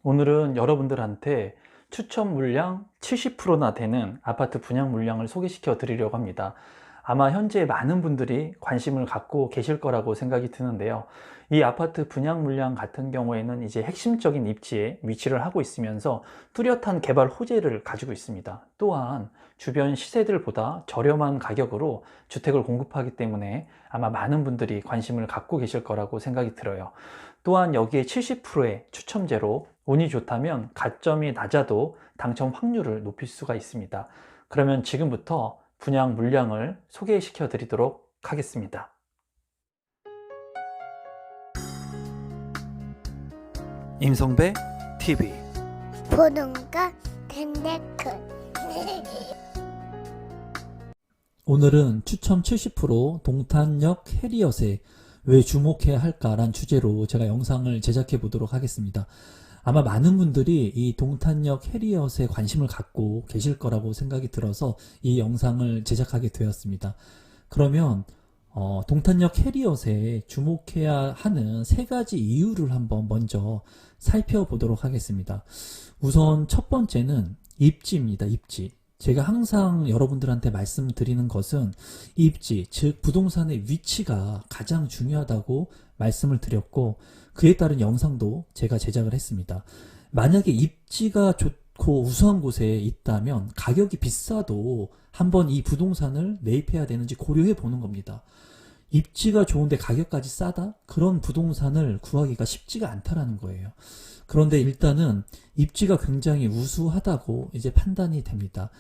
오늘은 여러분들한테 추천 물량 70%나 되는 아파트 분양 물량을 소개시켜 드리려고 합니다. 아마 현재 많은 분들이 관심을 갖고 계실 거라고 생각이 드는데요. 이 아파트 분양 물량 같은 경우에는 이제 핵심적인 입지에 위치를 하고 있으면서 뚜렷한 개발 호재를 가지고 있습니다. 또한 주변 시세들보다 저렴한 가격으로 주택을 공급하기 때문에 아마 많은 분들이 관심을 갖고 계실 거라고 생각이 들어요. 또한 여기에 70%의 추첨제로 운이 좋다면 가점이 낮아도 당첨 확률을 높일 수가 있습니다. 그러면 지금부터 분양 물량을 소개시켜 드리도록 하겠습니다. 임성배 TV 보동과 텐데크 오늘은 추첨 70% 동탄역 해리엇에 왜 주목해야 할까란 주제로 제가 영상을 제작해 보도록 하겠습니다. 아마 많은 분들이 이 동탄역 해리엇에 관심을 갖고 계실 거라고 생각이 들어서 이 영상을 제작하게 되었습니다. 그러면 동탄역 해리엇에 주목해야 하는 세 가지 이유를 한번 먼저 살펴보도록 하겠습니다. 우선 첫 번째는 입지입니다. 입지. 제가 항상 여러분들한테 말씀드리는 것은 입지, 즉 부동산의 위치가 가장 중요하다고 말씀을 드렸고, 그에 따른 영상도 제가 제작을 했습니다. 만약에 입지가 좋고 우수한 곳에 있다면 가격이 비싸도 한번 이 부동산을 매입해야 되는지 고려해 보는 겁니다. 입지가 좋은데 가격까지 싸다? 그런 부동산을 구하기가 쉽지가 않다라는 거예요. 그런데 일단은 입지가 굉장히 우수하다고 이제 판단이 됩니다.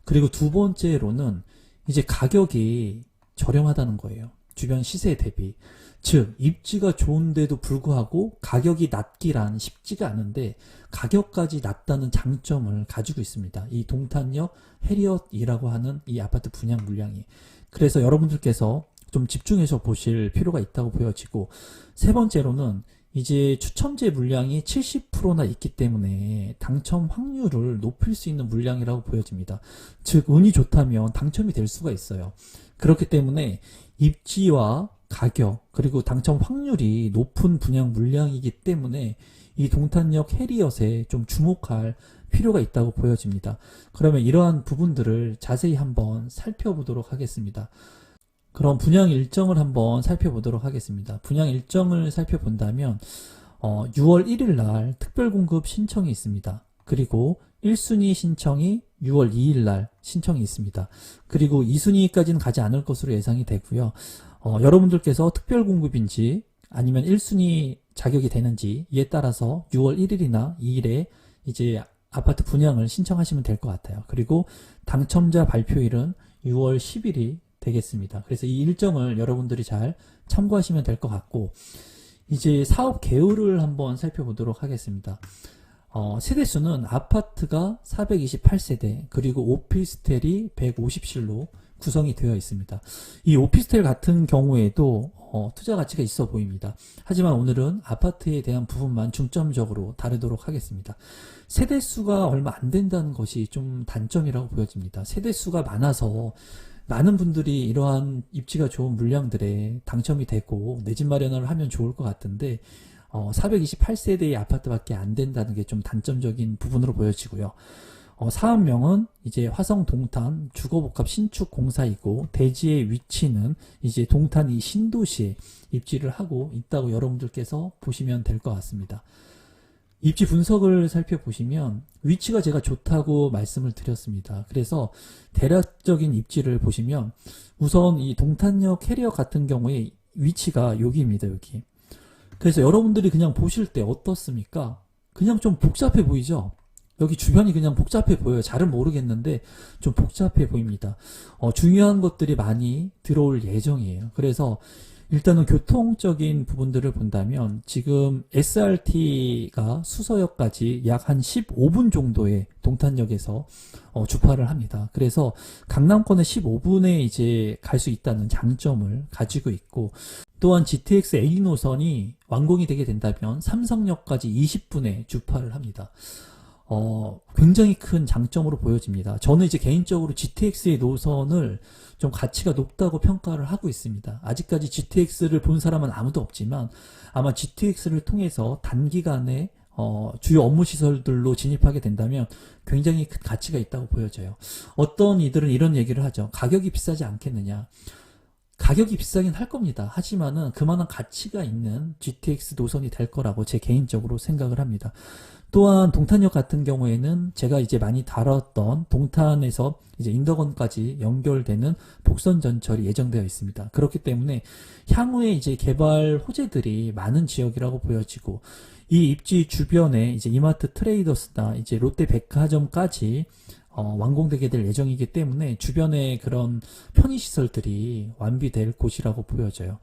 그리고 두 번째로는 이제 가격이 저렴하다는 거예요. 주변 시세 대비. 즉 입지가 좋은데도 불구하고 가격이 낮기란 쉽지가 않은데 가격까지 낮다는 장점을 가지고 있습니다. 이 동탄역 해리엇이라고 하는 이 아파트 분양 물량이. 그래서 여러분들께서 좀 집중해서 보실 필요가 있다고 보여지고, 세 번째로는 이제 추첨제 물량이 70%나 있기 때문에 당첨 확률을 높일 수 있는 물량이라고 보여집니다. 즉 운이 좋다면 당첨이 될 수가 있어요. 그렇기 때문에 입지와 가격 그리고 당첨 확률이 높은 분양 물량이기 때문에 이 동탄역 해리엇에 좀 주목할 필요가 있다고 보여집니다. 그러면 이러한 부분들을 자세히 한번 살펴보도록 하겠습니다. 그럼 분양 일정을 한번 살펴보도록 하겠습니다. 분양 일정을 살펴본다면 6월 1일 날 특별공급 신청이 있습니다. 그리고 1순위 신청이 6월 2일 날 신청이 있습니다. 그리고 2순위까지는 가지 않을 것으로 예상이 되고요. 여러분들께서 특별공급인지 아니면 1순위 자격이 되는지 이에 따라서 6월 1일이나 2일에 이제 아파트 분양을 신청하시면 될 것 같아요. 그리고 당첨자 발표일은 6월 10일이 되겠습니다. 그래서 이 일정을 여러분들이 잘 참고하시면 될 것 같고, 이제 사업 개요를 한번 살펴보도록 하겠습니다. 세대수는 아파트가 428세대 그리고 오피스텔이 150실로 구성이 되어 있습니다. 이 오피스텔 같은 경우에도 투자 가치가 있어 보입니다. 하지만 오늘은 아파트에 대한 부분만 중점적으로 다루도록 하겠습니다. 세대수가 얼마 안 된다는 것이 좀 단점이라고 보여집니다. 세대수가 많아서 많은 분들이 이러한 입지가 좋은 물량들에 당첨이 되고 내 집 마련을 하면 좋을 것 같은데 428세대의 아파트밖에 안 된다는 게 좀 단점적인 부분으로 보여지고요. 사업명은 이제 화성 동탄 주거복합 신축 공사이고, 대지의 위치는 이제 동탄 이 신도시에 입지를 하고 있다고 여러분들께서 보시면 될 것 같습니다. 입지 분석을 살펴보시면 위치가 제가 좋다고 말씀을 드렸습니다. 그래서 대략적인 입지를 보시면 우선 이 동탄역 해리엇 같은 경우에 위치가 여기입니다. 여기. 그래서 여러분들이 그냥 보실 때 어떻습니까? 그냥 좀 복잡해 보이죠? 여기 주변이 그냥 복잡해 보여요. 잘은 모르겠는데 좀 복잡해 보입니다. 중요한 것들이 많이 들어올 예정이에요. 그래서 일단은 교통적인 부분들을 본다면 지금 SRT가 수서역까지 약 한 15분 정도의 동탄역에서 주파를 합니다. 그래서 강남권에 15분에 이제 갈 수 있다는 장점을 가지고 있고, 또한 GTX A 노선이 완공이 되게 된다면 삼성역까지 20분에 주파를 합니다. 굉장히 큰 장점으로 보여집니다. 저는 이제 개인적으로 GTX의 노선을 좀 가치가 높다고 평가를 하고 있습니다. 아직까지 GTX를 본 사람은 아무도 없지만 아마 GTX를 통해서 단기간에 주요 업무 시설들로 진입하게 된다면 굉장히 큰 가치가 있다고 보여져요. 어떤 이들은 이런 얘기를 하죠. 가격이 비싸지 않겠느냐. 가격이 비싸긴 할 겁니다. 하지만은 그만한 가치가 있는 GTX 노선이 될 거라고 제 개인적으로 생각을 합니다. 또한 동탄역 같은 경우에는 제가 이제 많이 다뤘던 동탄에서 이제 인덕원까지 연결되는 복선 전철이 예정되어 있습니다. 그렇기 때문에 향후에 이제 개발 호재들이 많은 지역이라고 보여지고, 이 입지 주변에 이제 이마트 트레이더스나 이제 롯데 백화점까지 완공되게 될 예정이기 때문에 주변에 그런 편의시설들이 완비될 곳이라고 보여져요.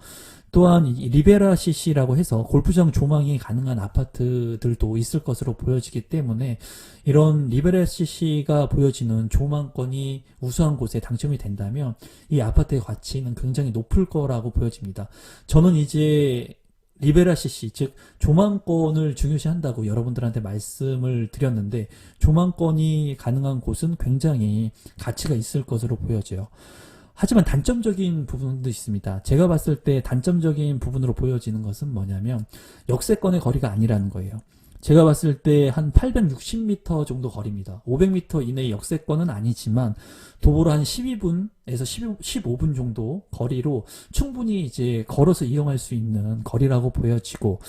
또한 이 리베라 CC라고 해서 골프장 조망이 가능한 아파트들도 있을 것으로 보여지기 때문에 이런 리베라 CC가 보여지는 조망권이 우수한 곳에 당첨이 된다면 이 아파트의 가치는 굉장히 높을 거라고 보여집니다. 저는 이제 리베라 CC, 즉 조망권을 중요시한다고 여러분들한테 말씀을 드렸는데, 조망권이 가능한 곳은 굉장히 가치가 있을 것으로 보여져요. 하지만 단점적인 부분도 있습니다. 제가 봤을 때 단점적인 부분으로 보여지는 것은 뭐냐면 역세권의 거리가 아니라는 거예요. 제가 봤을 때 한 860m 정도 거리입니다. 500m 이내의 역세권은 아니지만 도보로 한 12분에서 15분 정도 거리로 충분히 이제 걸어서 이용할 수 있는 거리라고 보여지고,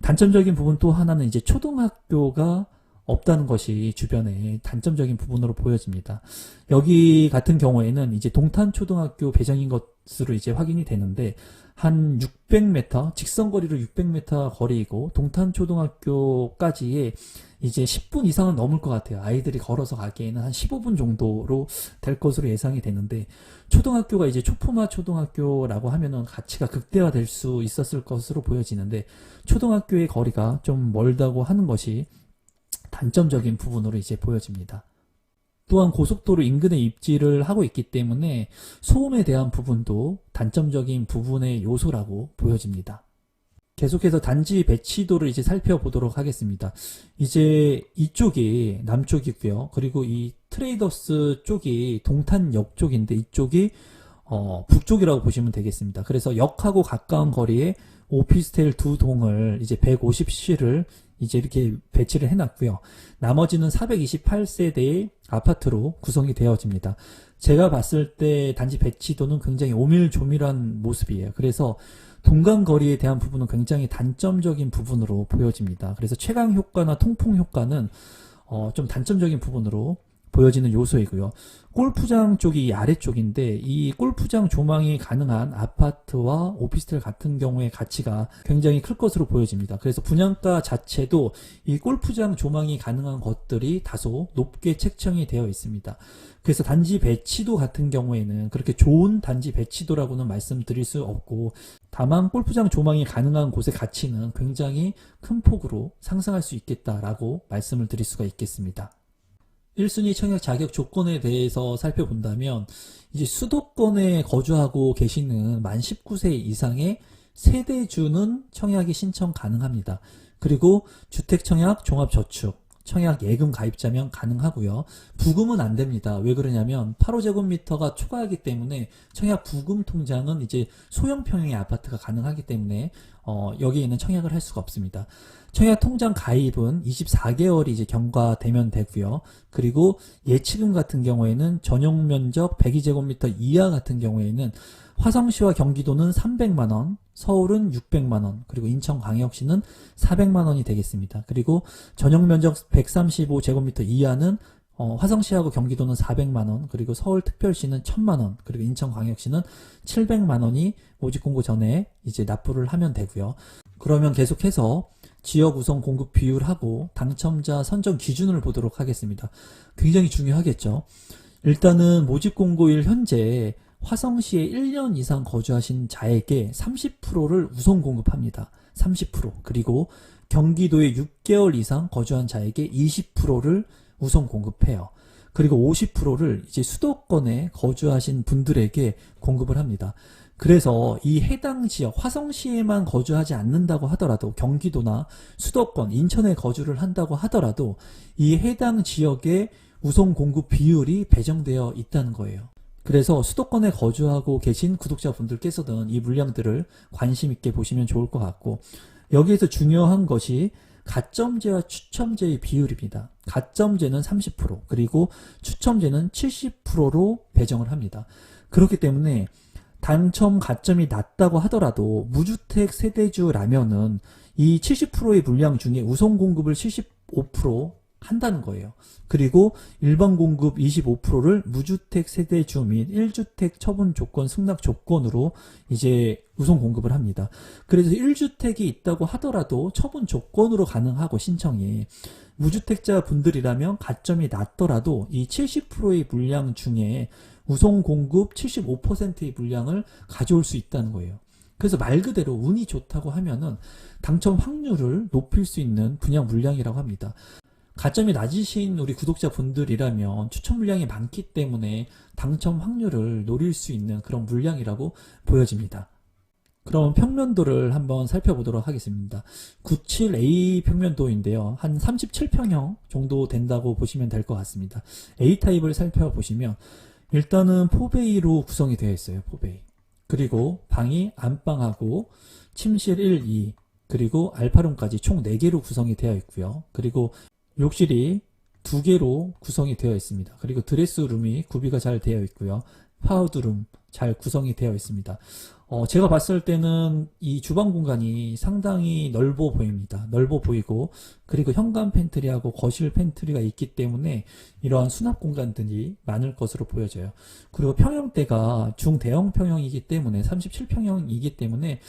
단점적인 부분 또 하나는 이제 초등학교가 없다는 것이 주변에 단점적인 부분으로 보여집니다. 여기 같은 경우에는 이제 동탄초등학교 배정인 것으로 이제 확인이 되는데, 한 600m, 직선거리로 600m 거리이고, 동탄초등학교까지의 이제 10분 이상은 넘을 것 같아요. 아이들이 걸어서 가기에는 한 15분 정도로 될 것으로 예상이 되는데, 초등학교가 이제 초품화 초등학교라고 하면은 가치가 극대화될 수 있었을 것으로 보여지는데, 초등학교의 거리가 좀 멀다고 하는 것이 단점적인 부분으로 이제 보여집니다. 또한 고속도로 인근에 입지를 하고 있기 때문에 소음에 대한 부분도 단점적인 부분의 요소라고 보여집니다. 계속해서 단지 배치도를 이제 살펴보도록 하겠습니다. 이제 이쪽이 남쪽이고요. 그리고 이 트레이더스 쪽이 동탄역 쪽인데, 이쪽이 북쪽이라고 보시면 되겠습니다. 그래서 역하고 가까운 거리에 오피스텔 두 동을 이제 150C를 이제 이렇게 배치를 해놨고요. 나머지는 428세대의 아파트로 구성이 되어집니다. 제가 봤을 때 단지 배치도는 굉장히 오밀조밀한 모습이에요. 그래서 동간거리에 대한 부분은 굉장히 단점적인 부분으로 보여집니다. 그래서 최강 효과나 통풍 효과는 좀 단점적인 부분으로 보여지는 요소이고요. 골프장 쪽이 아래쪽인데, 이 골프장 조망이 가능한 아파트와 오피스텔 같은 경우의 가치가 굉장히 클 것으로 보여집니다. 그래서 분양가 자체도 이 골프장 조망이 가능한 것들이 다소 높게 책정이 되어 있습니다. 그래서 단지 배치도 같은 경우에는 그렇게 좋은 단지 배치도라고는 말씀드릴 수 없고, 다만 골프장 조망이 가능한 곳의 가치는 굉장히 큰 폭으로 상승할 수 있겠다라고 말씀을 드릴 수가 있겠습니다. 1순위 청약 자격 조건에 대해서 살펴본다면, 이제 수도권에 거주하고 계시는 만 19세 이상의 세대주는 청약이 신청 가능합니다. 그리고 주택청약, 종합저축, 청약 예금 가입자면 가능하고요. 부금은 안 됩니다. 왜 그러냐면 8호제곱미터가 초과하기 때문에 청약 부금 통장은 이제 소형 평형의 아파트가 가능하기 때문에 여기에는 청약을 할 수가 없습니다. 청약 통장 가입은 24개월이 이제 경과되면 되고요. 그리고 예치금 같은 경우에는 전용 면적 102제곱미터 이하 같은 경우에는 화성시와 경기도는 300만원, 서울은 600만원, 그리고 인천광역시는 400만원이 되겠습니다. 그리고 전용 면적 135제곱미터 이하는 화성시하고 경기도는 400만원, 그리고 서울특별시는 1000만원, 그리고 인천광역시는 700만원이 모집공고 전에 이제 납부를 하면 되고요. 그러면 계속해서 지역 우선 공급 비율하고 당첨자 선정 기준을 보도록 하겠습니다. 굉장히 중요하겠죠. 일단은 모집공고일 현재 화성시에 1년 이상 거주하신 자에게 30%를 우선 공급합니다. 30%. 그리고 경기도에 6개월 이상 거주한 자에게 20%를 우선 공급해요. 그리고 50%를 이제 수도권에 거주하신 분들에게 공급을 합니다. 그래서 이 해당 지역, 화성시에만 거주하지 않는다고 하더라도, 경기도나 수도권, 인천에 거주를 한다고 하더라도 이 해당 지역의 우선 공급 비율이 배정되어 있다는 거예요. 그래서 수도권에 거주하고 계신 구독자분들께서는 이 물량들을 관심 있게 보시면 좋을 것 같고, 여기에서 중요한 것이 가점제와 추첨제의 비율입니다. 가점제는 30%, 그리고 추첨제는 70%로 배정을 합니다. 그렇기 때문에 당첨 가점이 낮다고 하더라도 무주택 세대주라면은 이 70%의 물량 중에 우선 공급을 75% 한다는 거예요. 그리고 일반 공급 25%를 무주택 세대주 및 1주택 처분 조건 승낙 조건으로 이제 우선 공급을 합니다. 그래서 1주택이 있다고 하더라도 처분 조건으로 가능하고 신청이, 무주택자 분들이라면 가점이 낮더라도 이 70%의 물량 중에 우선 공급 75%의 물량을 가져올 수 있다는 거예요. 그래서 말 그대로 운이 좋다고 하면은 당첨 확률을 높일 수 있는 분양 물량이라고 합니다. 가점이 낮으신 우리 구독자분들이라면 추천 물량이 많기 때문에 당첨 확률을 노릴 수 있는 그런 물량이라고 보여집니다. 그럼 평면도를 한번 살펴보도록 하겠습니다. 97A 평면도인데요. 한 37평형 정도 된다고 보시면 될 것 같습니다. A타입을 살펴보시면 일단은 4베이로 구성이 되어 있어요. 4베이. 그리고 방이 안방하고 침실 1, 2, 그리고 알파룸까지 총 4개로 구성이 되어 있고요. 그리고 욕실이 2개로 구성이 되어 있습니다. 그리고 드레스룸이 구비가 잘 되어 있고요. 파우드룸 잘 구성이 되어 있습니다. 제가 봤을 때는 이 주방 공간이 상당히 넓어 보입니다. 넓어 보이고, 그리고 현관 팬트리하고 거실 팬트리가 있기 때문에 이러한 수납 공간들이 많을 것으로 보여져요. 그리고 평형대가 중대형 평형이기 때문에 37평형이기 때문에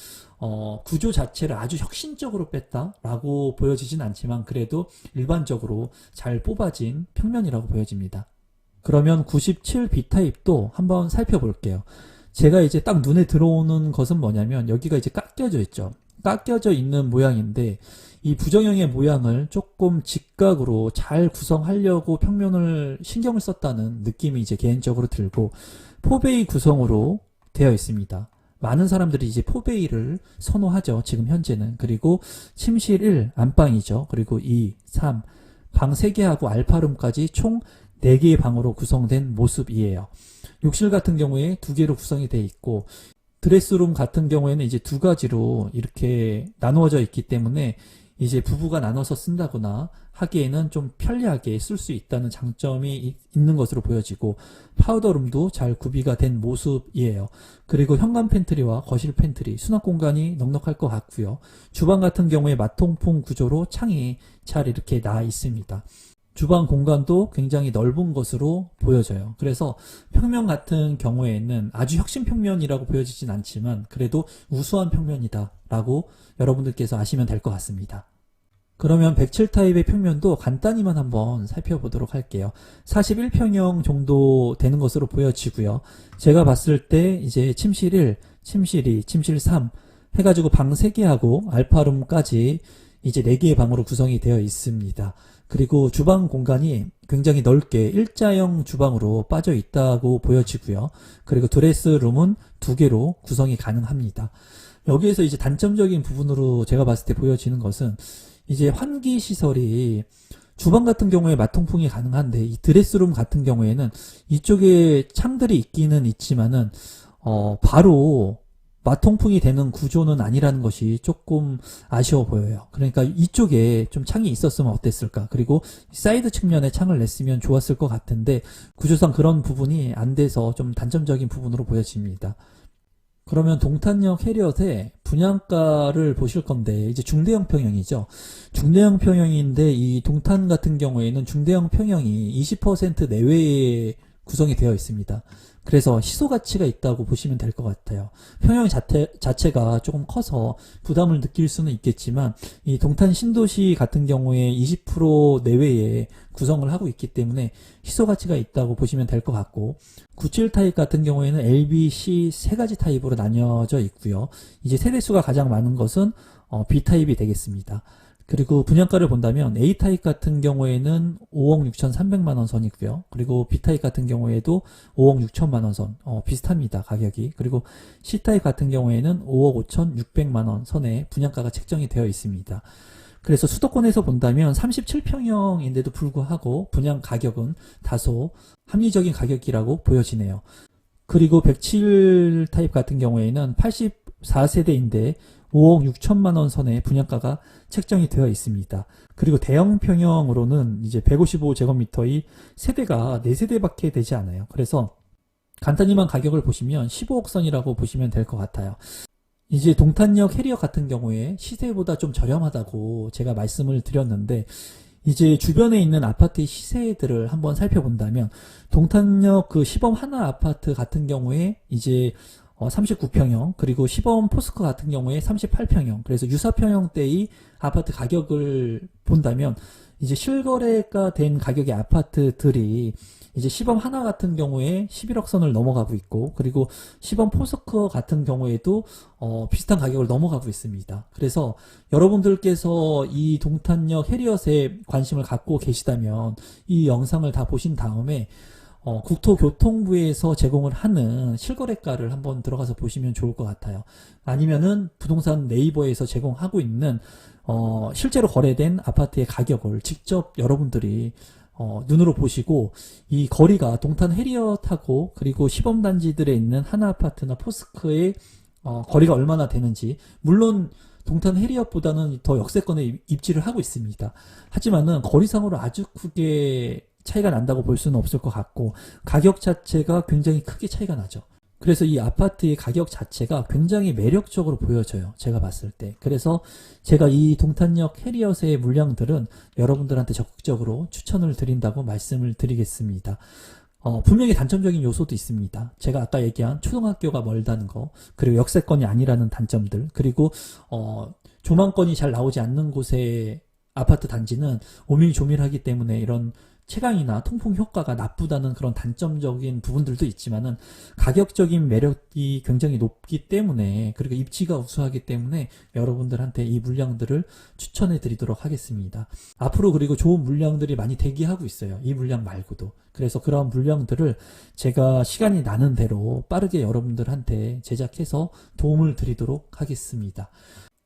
구조 자체를 아주 혁신적으로 뺐다라고 보여지진 않지만 그래도 일반적으로 잘 뽑아진 평면이라고 보여집니다. 그러면 97B 타입도 한번 살펴볼게요. 제가 이제 딱 눈에 들어오는 것은 뭐냐면 여기가 이제 깎여져 있죠. 깎여져 있는 모양인데 이 부정형의 모양을 조금 직각으로 잘 구성하려고 평면을 신경을 썼다는 느낌이 이제 개인적으로 들고, 4베이 구성으로 되어 있습니다. 많은 사람들이 이제 4베이를 선호하죠. 지금 현재는. 그리고 침실 1 안방이죠. 그리고 2, 3, 방 3개하고 알파룸까지 총 4개의 방으로 구성된 모습이에요. 욕실 같은 경우에 2개로 구성이 되어 있고, 드레스룸 같은 경우에는 이제 2가지로 이렇게 나누어져 있기 때문에 이제 부부가 나눠서 쓴다거나 하기에는 좀 편리하게 쓸 수 있다는 장점이 있는 것으로 보여지고, 파우더룸도 잘 구비가 된 모습이에요. 그리고 현관 팬트리와 거실 팬트리, 수납 공간이 넉넉할 것 같고요. 주방 같은 경우에 마통풍 구조로 창이 잘 이렇게 나 있습니다. 주방 공간도 굉장히 넓은 것으로 보여져요. 그래서 평면 같은 경우에는 아주 혁신 평면이라고 보여지진 않지만 그래도 우수한 평면이다 라고 여러분들께서 아시면 될 것 같습니다. 그러면 107 타입의 평면도 간단히만 한번 살펴보도록 할게요. 41평형 정도 되는 것으로 보여지고요. 제가 봤을 때 이제 침실 1, 침실 2, 침실 3 해가지고 방 3개하고 알파룸까지 이제 4개의 방으로 구성이 되어 있습니다. 그리고 주방 공간이 굉장히 넓게 일자형 주방으로 빠져 있다고 보여지고요. 그리고 드레스룸은 2개로 구성이 가능합니다. 여기에서 이제 단점적인 부분으로 제가 봤을 때 보여지는 것은 이제 환기 시설이 주방 같은 경우에 마통풍이 가능한데 이 드레스룸 같은 경우에는 이쪽에 창들이 있기는 있지만은 바로 마통풍이 되는 구조는 아니라는 것이 조금 아쉬워 보여요. 그러니까 이쪽에 좀 창이 있었으면 어땠을까. 그리고 사이드 측면에 창을 냈으면 좋았을 것 같은데 구조상 그런 부분이 안 돼서 좀 단점적인 부분으로 보여집니다. 그러면 동탄역 해리엇의 분양가를 보실 건데 이제 중대형 평형이죠. 중대형 평형인데 이 동탄 같은 경우에는 중대형 평형이 20% 내외에 구성이 되어 있습니다. 그래서 희소 가치가 있다고 보시면 될 것 같아요. 평형 자체가 조금 커서 부담을 느낄 수는 있겠지만 이 동탄 신도시 같은 경우에 20% 내외에 구성을 하고 있기 때문에 희소 가치가 있다고 보시면 될 것 같고, 97 타입 같은 경우에는 A, B, C 3가지 타입으로 나뉘어져 있고요. 이제 세대수가 가장 많은 것은 B 타입이 되겠습니다. 그리고 분양가를 본다면 A타입 같은 경우에는 5억 6,300만원 선이고요. 그리고 B타입 같은 경우에도 5억 6천만원 선, 비슷합니다. 가격이. 그리고 C타입 같은 경우에는 5억 5,600만원 선에 분양가가 책정이 되어 있습니다. 그래서 수도권에서 본다면 37평형인데도 불구하고 분양 가격은 다소 합리적인 가격이라고 보여지네요. 그리고 107 타입 같은 경우에는 84세대인데 5억 6천만 원 선의 분양가가 책정이 되어 있습니다. 그리고 대형 평형으로는 이제 155제곱미터의 세대가 4세대밖에 되지 않아요. 그래서 간단히만 가격을 보시면 15억 선이라고 보시면 될 것 같아요. 이제 동탄역 해리어 같은 경우에 시세보다 좀 저렴하다고 제가 말씀을 드렸는데, 이제 주변에 있는 아파트의 시세들을 한번 살펴본다면 동탄역 그 시범 하나 아파트 같은 경우에 이제 39평형, 그리고 시범 포스코 같은 경우에 38평형, 그래서 유사평형대의 아파트 가격을 본다면 이제 실거래가 된 가격의 아파트들이 이제 시범 하나 같은 경우에 11억 선을 넘어가고 있고, 그리고 시범 포스코 같은 경우에도 비슷한 가격을 넘어가고 있습니다. 그래서 여러분들께서 이 동탄역 해리엇에 관심을 갖고 계시다면 이 영상을 다 보신 다음에 국토교통부에서 제공을 하는 실거래가를 한번 들어가서 보시면 좋을 것 같아요. 아니면은 부동산 네이버에서 제공하고 있는 실제로 거래된 아파트의 가격을 직접 여러분들이 눈으로 보시고, 이 거리가 동탄 해리엇하고 그리고 시범단지들에 있는 하나아파트나 포스코의 거리가 얼마나 되는지, 물론 동탄 해리엇보다는 더 역세권에 입지를 하고 있습니다. 하지만은 거리상으로 아주 크게 차이가 난다고 볼 수는 없을 것 같고, 가격 자체가 굉장히 크게 차이가 나죠. 그래서 이 아파트의 가격 자체가 굉장히 매력적으로 보여져요, 제가 봤을 때. 그래서 제가 이 동탄역 해리엇의 물량들은 여러분들한테 적극적으로 추천을 드린다고 말씀을 드리겠습니다. 분명히 단점적인 요소도 있습니다. 제가 아까 얘기한 초등학교가 멀다는 거, 그리고 역세권이 아니라는 단점들, 그리고 조망권이 잘 나오지 않는 곳의 아파트 단지는 오밀조밀하기 때문에 이런 채광이나 통풍 효과가 나쁘다는 그런 단점적인 부분들도 있지만은, 가격적인 매력이 굉장히 높기 때문에, 그리고 입지가 우수하기 때문에 여러분들한테 이 물량들을 추천해 드리도록 하겠습니다. 앞으로 그리고 좋은 물량들이 많이 대기하고 있어요, 이 물량 말고도. 그래서 그런 물량들을 제가 시간이 나는 대로 빠르게 여러분들한테 제작해서 도움을 드리도록 하겠습니다.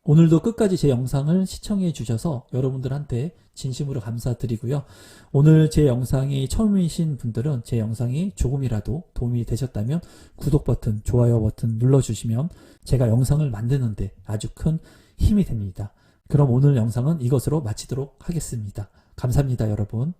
오늘도 끝까지 제 영상을 시청해 주셔서 여러분들한테 진심으로 감사드리고요. 오늘 제 영상이 처음이신 분들은 제 영상이 조금이라도 도움이 되셨다면 구독 버튼, 좋아요 버튼 눌러주시면 제가 영상을 만드는데 아주 큰 힘이 됩니다. 그럼 오늘 영상은 이것으로 마치도록 하겠습니다. 감사합니다, 여러분.